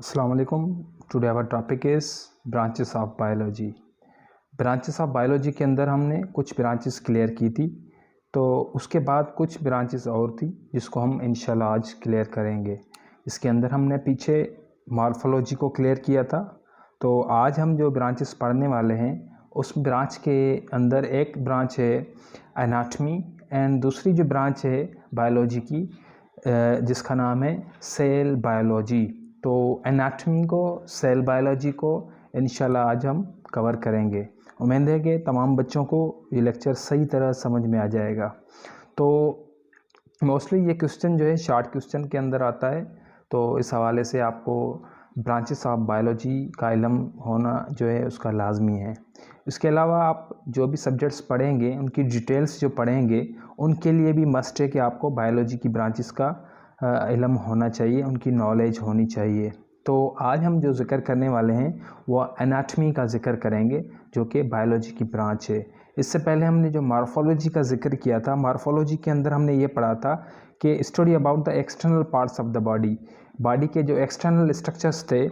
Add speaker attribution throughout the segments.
Speaker 1: Assalamu alaikum. Today our topic is branches of biology. Branches of biology के अंदर हमने कुछ ब्रांचेस क्लियर की थी, तो उसके बाद कुछ ब्रांचेस और थी जिसको हम इंशाल्लाह आज क्लियर करेंगे। इसके अंदर हमने पीछे मॉर्फोलॉजी को क्लियर किया था, तो आज हम जो ब्रांचेस पढ़ने वाले हैं उस ब्रांच के अंदर एक ब्रांच है एनाटमी एंड दूसरी जो ब्रांच है बायोलॉजी की जिसका नाम है सेल बायोलॉजी। तो एनाटमी को, सेल बायोलॉजी को इंशाल्लाह आज हम कवर करेंगे। उम्मीद है कि तमाम बच्चों को ये लेक्चर सही तरह समझ में आ जाएगा। तो मोस्टली ये क्वेश्चन जो है शॉर्ट क्वेश्चन के अंदर आता है, तो इस हवाले से आपको ब्रांचेस ऑफ बायोलॉजी का इल्म होना जो है उसका लाजमी है। इसके अलावा आप जो भी सब्जेक्ट्स पढ़ेंगे उनकी डिटेल्स जो पढ़ेंगे उनके लिए भी मस्ट है कि आपको बायोलॉजी की ब्रांचेस का इल्म होना चाहिए, उनकी नॉलेज होनी चाहिए। तो आज हम जो ज़िक्र करने वाले हैं वो एनाटमी का ज़िक्र करेंगे जो कि बायोलॉजी की ब्रांच है। इससे पहले हमने जो मॉर्फोलॉजी का ज़िक्र किया था, मॉर्फोलॉजी के अंदर हमने ये पढ़ा था कि study about the external parts of the body के जो एक्सटर्नल स्ट्रक्चर्स थे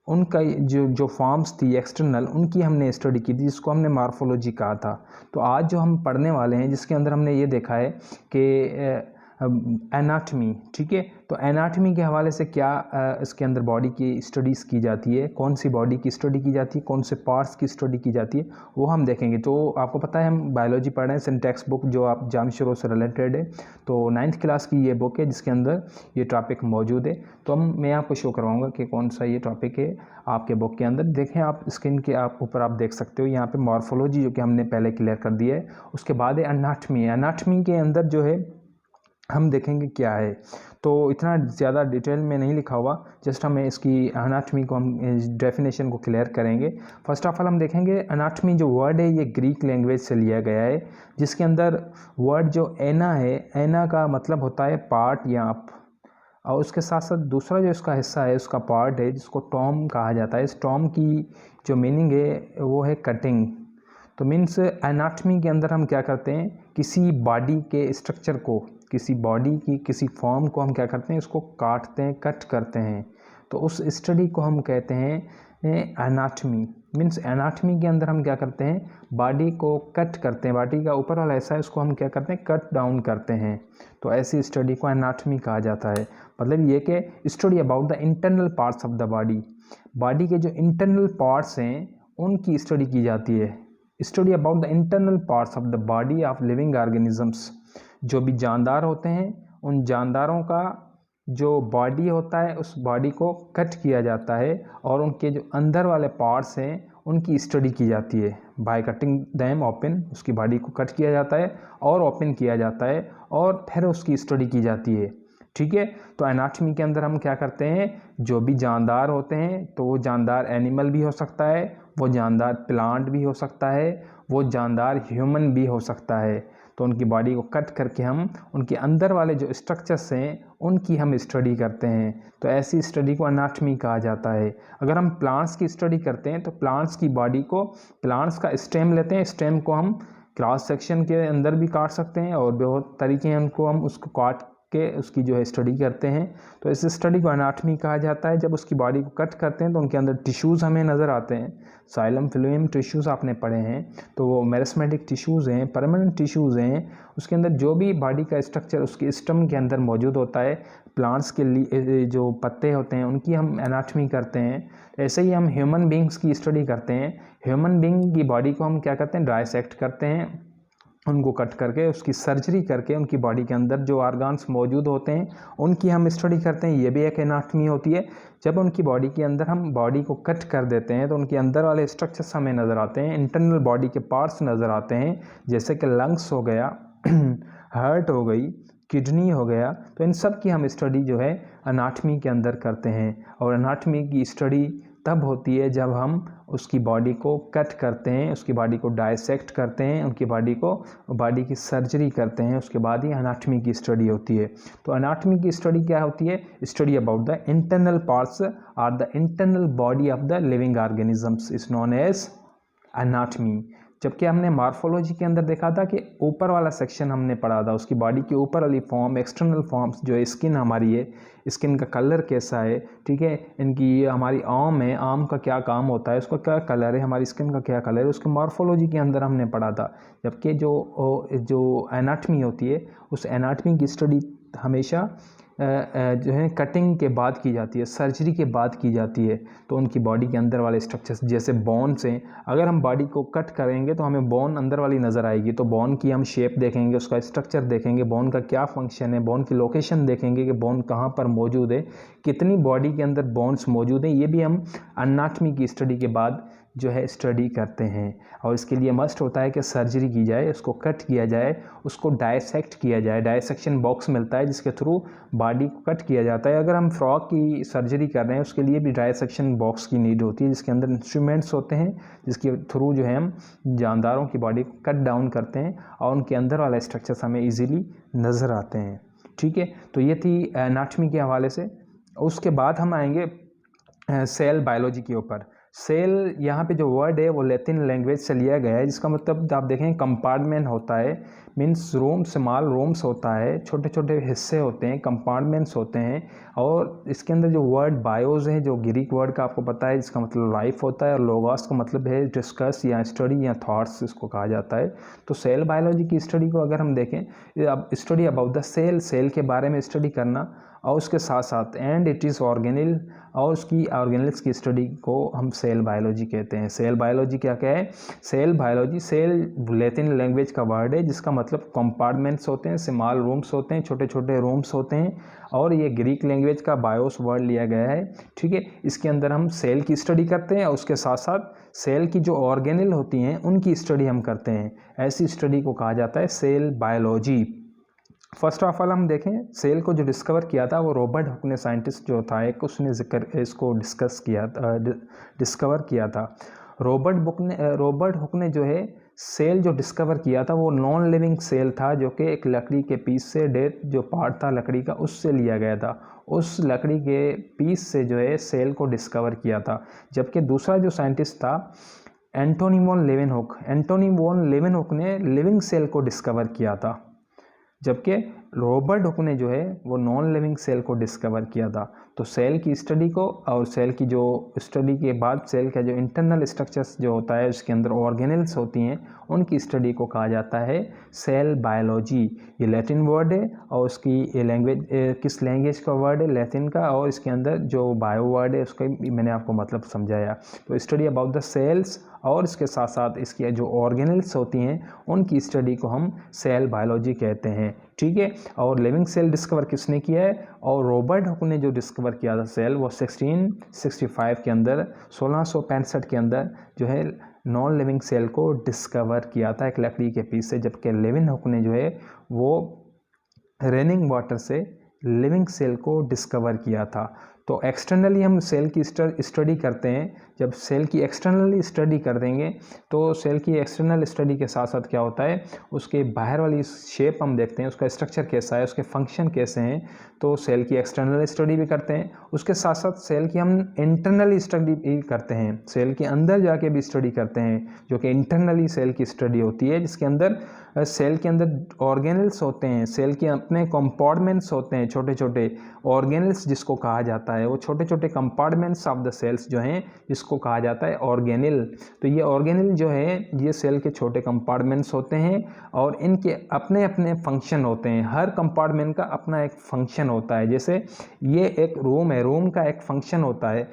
Speaker 1: उनका जो फॉर्म्स थी एक्सटर्नल, उनकी हमने स्टडी की थी जिसको हमने मॉर्फोलॉजी कहा था। तो आज जो हम पढ़ने वाले हैं जिसके अंदर हमने ये देखा है कि एनाटमी, ठीक है। तो एनाटमी के हवाले से क्या इसके अंदर बॉडी की स्टडीज़ की जाती है, कौन सी बॉडी की स्टडी की जाती है, कौन से पार्ट्स की स्टडी की जाती है, वो हम देखेंगे। तो आपको पता है हम बायोलॉजी पढ़ रहे हैं, सिंटैक्स बुक जो आप जामशुरू से रिलेटेड है, तो 9th क्लास की ये बुक है जिसके अंदर ये टॉपिक मौजूद है। तो मैं आपको शो करवाऊँगा कि कौन सा ये टॉपिक है आपके बुक के अंदर। देखें आप स्क्रीन के ऊपर आप देख सकते हो, यहाँ पर मॉर्फोलॉजी जो कि हमने पहले क्लियर कर दिया है, उसके बाद है एनाटमी। एनाटमी के अंदर जो है हम देखेंगे क्या है, तो इतना ज़्यादा डिटेल में नहीं लिखा हुआ, जस्ट हमें इसकी एनाटमी को हम डेफिनेशन को क्लियर करेंगे। फर्स्ट ऑफ ऑल हम देखेंगे एनाटमी जो वर्ड है ये ग्रीक लैंग्वेज से लिया गया है, जिसके अंदर वर्ड जो एना है, एना का मतलब होता है पार्ट या आप, और उसके साथ साथ दूसरा जो इसका हिस्सा है उसका पार्ट है जिसको टॉम कहा जाता है। इस टॉम की जो मीनिंग है वो है कटिंग। तो मीन्स एनाटमी के अंदर हम क्या करते हैं, किसी बॉडी के स्ट्रक्चर को, किसी बॉडी की किसी फॉर्म को हम क्या करते हैं, उसको काटते हैं, कट करते हैं। तो उस स्टडी को हम कहते हैं एनाटमी। मीन्स एनाटमी के अंदर हम क्या करते हैं, बॉडी को कट करते हैं, बॉडी का ऊपर वाला हिस्सा है उसको हम क्या करते हैं, कट डाउन करते हैं। तो ऐसी स्टडी को एनाटमी कहा जाता है। मतलब ये कि study about the internal parts of the body के जो इंटरनल पार्ट्स हैं उनकी स्टडी की जाती है। Study about the internal parts of the body of living organisms. जो भी जानदार होते हैं उन जानदारों का जो बॉडी होता है उस बॉडी को कट किया जाता है और उनके जो अंदर वाले पार्ट्स हैं उनकी स्टडी की जाती है। बाय कटिंग दैम ओपन, उसकी बॉडी को कट किया जाता है और ओपन किया जाता है और फिर उसकी स्टडी की जाती है, ठीक है। तो एनाटमी के अंदर हम क्या करते हैं, जो भी जानदार होते हैं, तो वो जानदार एनिमल भी हो सकता है, वो जानदार प्लांट भी हो सकता है, वो जानदार ह्यूमन भी हो सकता है। तो उनकी बॉडी को कट करके हम उनके अंदर वाले जो स्ट्रक्चर्स हैं उनकी हम स्टडी करते हैं। तो ऐसी स्टडी को एनाटमी कहा जाता है। अगर हम प्लांट्स की स्टडी करते हैं तो प्लांट्स की बॉडी को, प्लांट्स का स्टेम लेते हैं, स्टेम को हम क्रॉस सेक्शन के अंदर भी काट सकते हैं और बहुत तरीके हैं उनको हम उसको काट के उसकी जो है स्टडी करते हैं। तो इस स्टडी को एनाटमी कहा जाता है। जब उसकी बॉडी को कट करते हैं तो उनके अंदर टिश्यूज़ हमें नज़र आते हैं। साइलम फिलोएम टिश्यूज़ आपने पढ़े हैं, तो वो मेरिस्मेटिक टिश्यूज़ हैं, परमानेंट टिश्यूज़ हैं। उसके अंदर जो भी बॉडी का स्ट्रक्चर उसके स्टम के अंदर मौजूद होता है, प्लांट्स के लिए जो पत्ते होते हैं उनकी हम एनाटमी करते हैं। ऐसे ही हम ह्यूमन बींग्स की स्टडी करते हैं। ह्यूमन बींग की बॉडी को हम क्या करते हैं, डायसेक्ट करते हैं, उनको कट करके उसकी सर्जरी करके उनकी बॉडी के अंदर जो ऑर्गन्स मौजूद होते हैं उनकी हम स्टडी करते हैं। ये भी एक एनाटमी होती है। जब उनकी बॉडी के अंदर हम बॉडी को कट कर देते हैं तो उनके अंदर वाले स्ट्रक्चर्स हमें नज़र आते हैं, इंटरनल बॉडी के पार्ट्स नज़र आते हैं, जैसे कि लंग्स हो गया, हार्ट हो गई, किडनी हो गया। तो इन सब की हम स्टडी जो है एनाटमी के अंदर करते हैं। और एनाटमी की स्टडी तब होती है जब हम उसकी बॉडी को कट करते हैं, उसकी बॉडी को डायसेक्ट करते हैं, उनकी बॉडी की सर्जरी करते हैं, उसके बाद ही एनाटमी की स्टडी होती है। तो एनाटमी की स्टडी क्या होती है, study about the internal parts और the internal body of the living organisms is known as anatomy. जबकि हमने मॉर्फोलॉजी के अंदर देखा था कि ऊपर वाला सेक्शन हमने पढ़ा था, उसकी बॉडी के ऊपर वाली फॉर्म, एक्सटर्नल फॉर्म्स, जो स्किन हमारी है, स्किन का कलर कैसा है, ठीक है, इनकी हमारी आर्म है, आर्म का क्या काम होता है, उसका क्या कलर है, हमारी स्किन का क्या कलर है, उसके मॉर्फोलॉजी के अंदर हमने पढ़ा था। जबकि जो एनाटमी होती है, उस एनाटमी की स्टडी हमेशा जो है कटिंग के बाद की जाती है, सर्जरी के बाद की जाती है। तो उनकी बॉडी के अंदर वाले स्ट्रक्चर्स जैसे बोन्स हैं, अगर हम बॉडी को कट करेंगे तो हमें बोन अंदर वाली नज़र आएगी, तो बोन की हम शेप देखेंगे, उसका स्ट्रक्चर देखेंगे, बोन का क्या फंक्शन है, बोन की लोकेशन देखेंगे कि बोन कहाँ पर मौजूद है, कितनी बॉडी के अंदर बोन्स मौजूद हैं, ये भी हम एनाटमी की स्टडी के बाद जो है स्टडी करते हैं। और इसके लिए मस्ट होता है कि सर्जरी की जाए, उसको कट किया जाए, उसको डायसेक्ट किया जाए। डायसेक्शन बॉक्स मिलता है जिसके थ्रू बॉडी को कट किया जाता है। अगर हम फ्रॉक की सर्जरी कर रहे हैं उसके लिए भी डायसेक्शन बॉक्स की नीड होती है, जिसके अंदर इंस्ट्रूमेंट्स होते हैं, जिसके थ्रू जो है हम जानदारों की बॉडी को कट डाउन करते हैं और उनके अंदर वाला स्ट्रक्चर्स हमें ईजीली नज़र आते हैं। ठीक है, तो ये थी एनाटमी के हवाले से। उसके बाद हम आएंगे सेल बायोलॉजी के ऊपर। सेल यहाँ पे जो वर्ड है वो लैटिन लैंग्वेज से लिया गया है, जिसका मतलब आप देखें कंपार्टमेंट होता है, मीन्स रूम, स्मॉल रूम्स होता है, छोटे छोटे हिस्से होते हैं, कंपार्टमेंट्स होते हैं। और इसके अंदर जो वर्ड बायोज है, जो ग्रीक वर्ड का आपको पता है, जिसका मतलब लाइफ होता है, और लोगोस का मतलब है डिस्कस या स्टडी या थॉट्स, इसको कहा जाता है। तो सेल बायोलॉजी की स्टडी को अगर हम देखें, अब study about the cell, cell के बारे में स्टडी करना, और उसके साथ साथ एंड इट इज़ ऑर्गेनिल, और उसकी ऑर्गेनिल्स की स्टडी को हम सेल बायोलॉजी कहते हैं। सेल बायोलॉजी क्या है? Cell biology, cell Latin language का वर्ड है जिसका मतलब कंपार्टमेंट्स होते हैं, स्मॉल रूम्स होते हैं, छोटे छोटे रूम्स होते हैं, और ये ग्रीक लैंग्वेज का बायोस वर्ड लिया गया है। ठीक है, इसके अंदर हम सेल की स्टडी करते हैं और उसके साथ साथ सेल की जो ऑर्गेनिल होती हैं उनकी स्टडी हम करते हैं। ऐसी स्टडी को कहा जाता है cell biology. First of all हम देखें, सेल को जो डिस्कवर किया था वो रॉबर्ट हुक ने, साइंटिस्ट जो था एक, उसने इसको डिस्कवर किया था। रॉबर्ट हुक ने जो है सेल जो डिस्कवर किया था वो नॉन लिविंग सेल था, जो कि एक लकड़ी के पीस से, डेड जो पार्ट था लकड़ी का उससे लिया गया था। उस लकड़ी के पीस से जो है सेल को डिस्कवर किया था। जबकि दूसरा जो साइंटिस्ट था एंटोनी वॉन लेवेनहुक ने लिविंग सेल को डिस्कवर किया था, जबकि रॉबर्ट हुक ने जो है वो नॉन लिविंग सेल को डिस्कवर किया था। तो सेल की स्टडी को, और सेल की जो स्टडी के बाद सेल का जो इंटरनल स्ट्रक्चर्स जो होता है उसके अंदर ऑर्गेनेल्स होती हैं, उनकी स्टडी को कहा जाता है सेल बायोलॉजी। ये लैटिन वर्ड है और उसकी ये लैंग्वेज किस लैंग्वेज का वर्ड है? लैटिन का, और इसके अंदर जो बायो वर्ड है उसका मैंने आपको मतलब समझाया। तो स्टडी अबाउट द सेल्स और इसके साथ साथ इसकी जो ऑर्गेनेल्स होती हैं उनकी स्टडी को हम सेल बायोलॉजी कहते हैं। ठीक है, और लिविंग सेल डिस्कवर किसने किया है? और रॉबर्ट हुक ने जो डिस्कवर किया था सेल, वो 1665 के अंदर, 1665 के अंदर जो है नॉन लिविंग सेल को डिस्कवर किया था एक लकड़ी के पीस से। जबकि लेवेनहुक ने जो है वो रेनिंग वाटर से लिविंग सेल को डिस्कवर किया था। तो एक्सटर्नली हम सेल की स्टडी करते हैं। जब सेल की एक्सटर्नली स्टडी कर देंगे तो सेल की एक्सटर्नल स्टडी के साथ साथ क्या होता है, उसके बाहर वाली शेप हम देखते हैं, उसका स्ट्रक्चर कैसा है, उसके फंक्शन कैसे हैं। तो सेल की एक्सटर्नल स्टडी भी करते हैं, उसके साथ साथ सेल की हम इंटरनली स्टडी भी करते हैं, सेल के अंदर जाके भी स्टडी करते हैं, जो कि इंटरनली सेल की स्टडी होती है, जिसके अंदर सेल के अंदर ऑर्गेनल्स होते हैं, सेल के अपने कंपार्टमेंट्स होते हैं, छोटे छोटे ऑर्गेनल्स जिसको कहा जाता है, वो छोटे छोटे कंपार्टमेंट्स ऑफ द सेल्स जो हैं जिसको कहा जाता है ऑर्गेनल। तो ये ऑर्गेनल जो है ये सेल के छोटे कंपार्टमेंट्स होते हैं और इनके अपने अपने फंक्शन होते हैं। हर कंपार्टमेंट का अपना एक फंक्शन होता है। जैसे ये एक रूम है, रूम का एक फंक्शन होता है,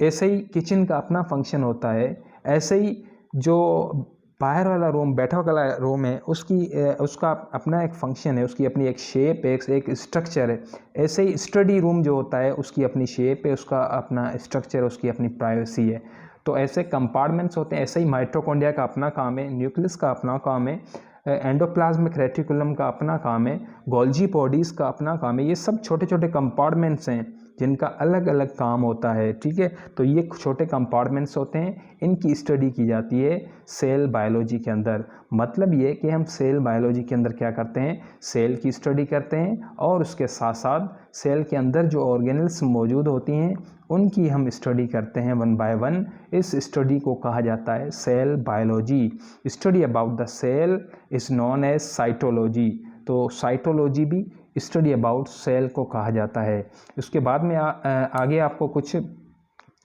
Speaker 1: ऐसे ही किचन का अपना फंक्शन होता है, ऐसे ही जो बाहर वाला रूम, बैठा वाला रूम है, उसका अपना एक फंक्शन है, उसकी अपनी एक शेप है, एक स्ट्रक्चर है। ऐसे ही स्टडी रूम जो होता है उसकी अपनी शेप है, उसका अपना स्ट्रक्चर, उसकी अपनी प्राइवेसी है। तो ऐसे कंपार्टमेंट्स होते हैं। ऐसे ही माइटोकॉन्ड्रिया का अपना काम है, न्यूक्लियस का अपना काम है, एंडोप्लाज्मिक रेटिकुलम का अपना काम है, गोल्जी बॉडीज़ का अपना काम है। ये सब छोटे छोटे कंपार्टमेंट्स हैं जिनका अलग अलग काम होता है, ठीक है। तो ये छोटे कंपार्टमेंट्स होते हैं, इनकी स्टडी की जाती है सेल बायोलॉजी के अंदर। मतलब ये कि हम सेल बायोलॉजी के अंदर क्या करते हैं, सेल की स्टडी करते हैं और उसके साथ साथ सेल के अंदर जो ऑर्गेनल्स मौजूद होती हैं उनकी हम स्टडी करते हैं वन बाय वन। इस स्टडी को कहा जाता है cell biology. Study about the cell is known as cytology. तो साइटोलॉजी भी स्टडी अबाउट सेल को कहा जाता है। उसके बाद में आगे आपको कुछ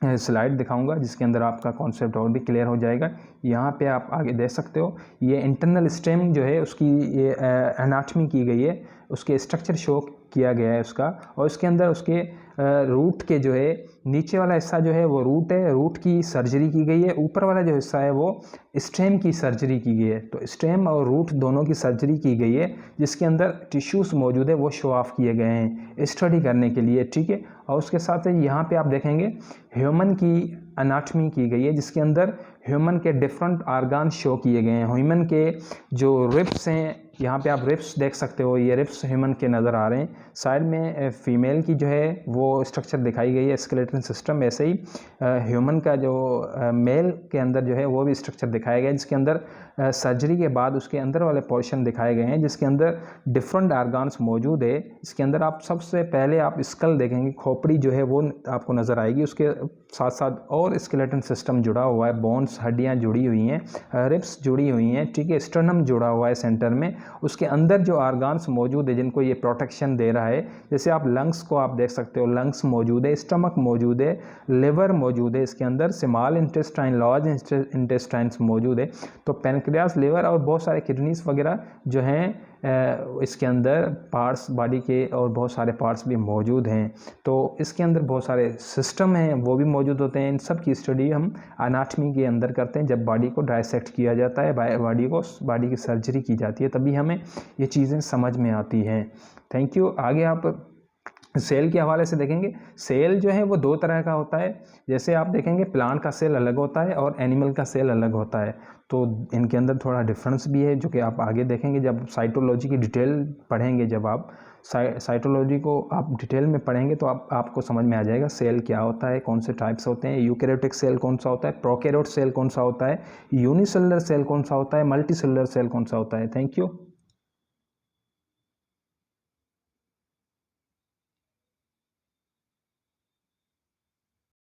Speaker 1: स्लाइड दिखाऊंगा जिसके अंदर आपका कॉन्सेप्ट और भी क्लियर हो जाएगा। यहाँ पे आप आगे देख सकते हो, ये इंटरनल स्टेम जो है उसकी ये एनाटमी की गई है, उसके स्ट्रक्चर शो किया गया है उसका, और उसके अंदर उसके रूट के जो है नीचे वाला हिस्सा जो है वो रूट है, रूट की सर्जरी की गई है। ऊपर वाला जो हिस्सा है वो स्टेम की सर्जरी की गई है। तो स्टेम और रूट दोनों की सर्जरी की गई है, जिसके अंदर टिश्यूज़ मौजूद है वो शो ऑफ किए गए हैं स्टडी करने के लिए, ठीक है। और उसके साथ यहाँ पे आप देखेंगे ह्यूमन की एनाटमी की गई है, जिसके अंदर ह्यूमन के डिफरेंट आर्गान शो किए गए हैं। ह्यूमन के जो रिब्स हैं, यहाँ पे आप रिब्स देख सकते हो, ये रिब्स ह्यूमन के नज़र आ रहे हैं। साइड में फीमेल की जो है वो स्ट्रक्चर दिखाई गई है, स्केलेटन सिस्टम। ऐसे ही ह्यूमन का जो मेल के अंदर जो है वो भी स्ट्रक्चर दिखाया गया है, जिसके अंदर सर्जरी के बाद उसके अंदर वाले पोर्शन दिखाए गए हैं, जिसके अंदर डिफरेंट आर्गान्स मौजूद है। इसके अंदर आप सबसे पहले आप स्कल देखेंगे, खोपड़ी जो है वो आपको नज़र आएगी। उसके साथ साथ और स्केलेटन सिस्टम जुड़ा हुआ है, बोन्स हड्डियाँ जुड़ी हुई हैं, रिब्स जुड़ी हुई हैं, ठीक है। स्टर्नम जुड़ा हुआ है सेंटर में। उसके अंदर जो आर्गान्स मौजूद है जिनको ये प्रोटेक्शन दे रहा है, जैसे आप लंग्स को आप देख सकते हो, लंग्स मौजूद है, स्टमक मौजूद है, लिवर मौजूद है, इसके अंदर स्मॉल इंटेस्टाइन, लार्ज इंटेस्टाइन्स मौजूद है। तो पैनक्रियास, लिवर और बहुत सारे किडनीज वगैरह जो हैं इसके अंदर पार्ट्स बॉडी के और बहुत सारे पार्ट्स भी मौजूद हैं। तो इसके अंदर बहुत सारे सिस्टम हैं वो भी मौजूद होते हैं। इन सब की स्टडी हम एनाटमी के अंदर करते हैं। जब बॉडी को डायसेक्ट किया जाता है, बॉडी की सर्जरी की जाती है, तभी हमें ये चीज़ें समझ में आती हैं। Thank you. आगे आप सेल के हवाले से देखेंगे। सेल जो है वो दो तरह का होता है। जैसे आप देखेंगे प्लांट का सेल अलग होता है और एनिमल का सेल अलग होता है। तो इनके अंदर थोड़ा डिफरेंस भी है, जो कि आप आगे देखेंगे जब साइटोलॉजी की डिटेल पढ़ेंगे। जब आप साइटोलॉजी को आप डिटेल में पढ़ेंगे तो आपको समझ में आ जाएगा सेल क्या होता है, कौन से टाइप्स होते हैं, यूकैरियोटिक सेल कौन सा होता है, प्रोकैरियोट सेल कौन सा होता है, यूनिसेलुलर सेल कौन सा होता है, मल्टीसेलुलर सेल कौन सा होता है। Thank you.